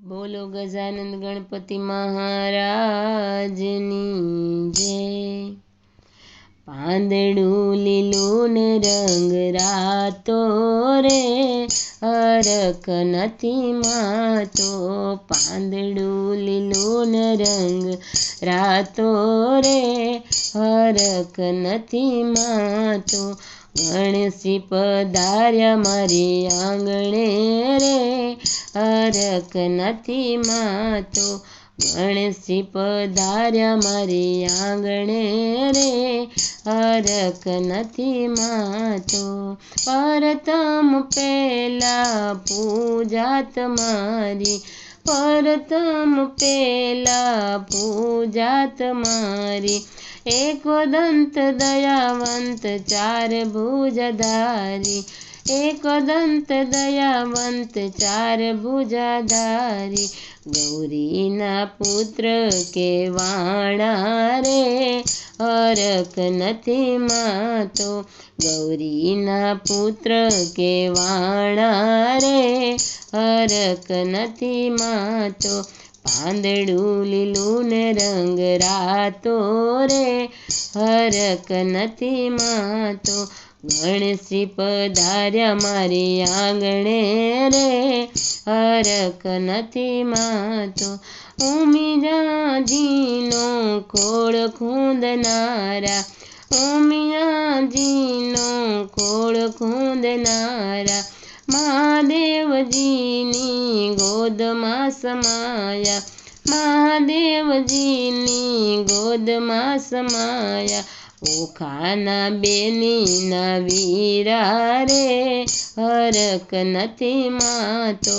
બોલો ગજાનંદ ગણપતિ મહારાજની જય। પાંદડું લીલું ને રંગ રાતો રે હરખ નથી માતો। પાંદડું લીલું ને રંગ રાતો રે હરખ નથી માતો। ગણેશજી પધાર્યા મારી આંગણે રે હરખ નથી માતો। ગણેશજી પધાર્યા મારી આંગણે રે હરખ નથી માતો। પ્રથમ પેલા પૂજા તમારી પ્રથમ પેલા પૂજા તમારી। એક દંત દયાવંત ચાર ભુજાધારી। એક દંત દયાવંત ચાર ભુજાધારી। ગૌરીના પુત્ર કેવાણા રે હરખ નથી માતો। ગૌરીના પુત્ર કેવાણા રે હરખ નથી માતો। પાંદડું લીલું ને રંગ રાતો રે હરખ નથી માતો। ગણેશજી પધાર્યા મારી આંગણે રે હરખ નથી માતો। ઉમિયાજીનો ખોળ ખૂંદનારા। ઉમિયાજીનો ખોળ ખૂંદનારા। મહાદેવજીની ગોદમાં સમાયા। મહાદેવજીની ગોદમાં સમાયા। ઓખાના બેનીના વીરા રે હરખ નથી માતો।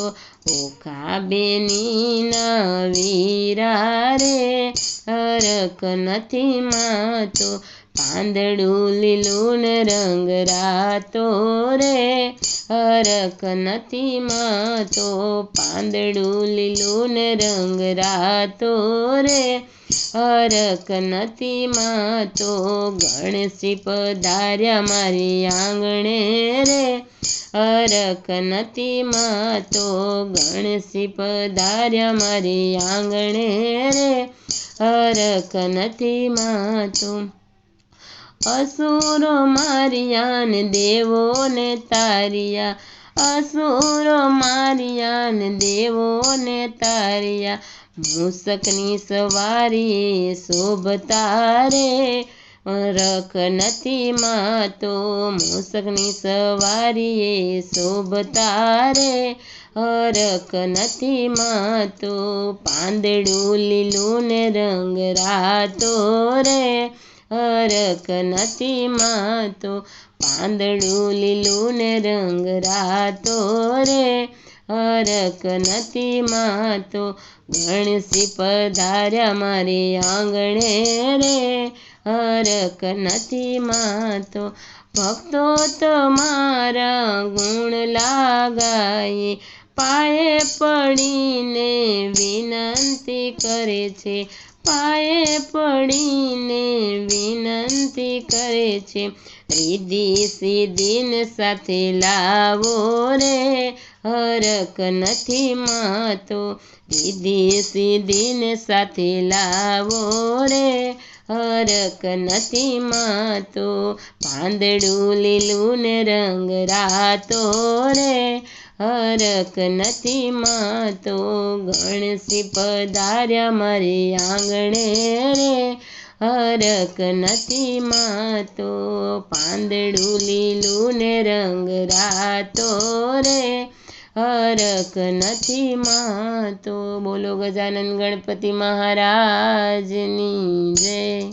ઓખા બેનીના વીરા રે હરખ નથી માતો। પાંદડું લીલું ને રંગ રાતો રે હરખ નથી માતો। પાંદડું લીલું ને રંગ રાતો રે હરખ નથી માતો। ગણેશજી પધાર્યા મારી આંગણે રે હરખ નથી માતો। ગણેશજી પધાર્યા મારી આંગણે રે હરખ નથી માતો। અસુરો માર્યા ને દેવોને તાર્યા। અસુરો માર્યા ને દેવોને તાર્યા। મૂષકની સવારી શોભતા રે હરખ નથી માતો। મૂષકની સવારીએ શોભતા રે હરખ નથી માતો। પાંદડું લીલું ને રંગ રાતો રે હરખ નથી માતો। પાંદડું લીલું ને રંગ રાતો રે હરખ નથી માતો। ગણેશજી પધાર્યા મારી આંગણે રે હરખ નથી માતો। ભક્તો તમારા ગુણ લાગાય પાયે પડીને વિનંતી કરે છે। પાયે પડીને વિનંતી કરે છે। રિદ્ધિ સિદ્ધિને સાથે લાવો રે હરખ નથી માતો। રિદ્ધિ સિદ્ધિને સાથે લાવો રે હરખ નથી માતો। પાંદડું લીલું ને રંગ રાતો રે હરખ નથી માતો। ગણેશજી પધાર્યા મારી આંગણે રે હરખ નથી માતો। પાંદડું લીલું ને રંગ રાતો રે હરખ નથી માતો। બોલો ગજાનંદ ગણપતિ મહારાજની જય।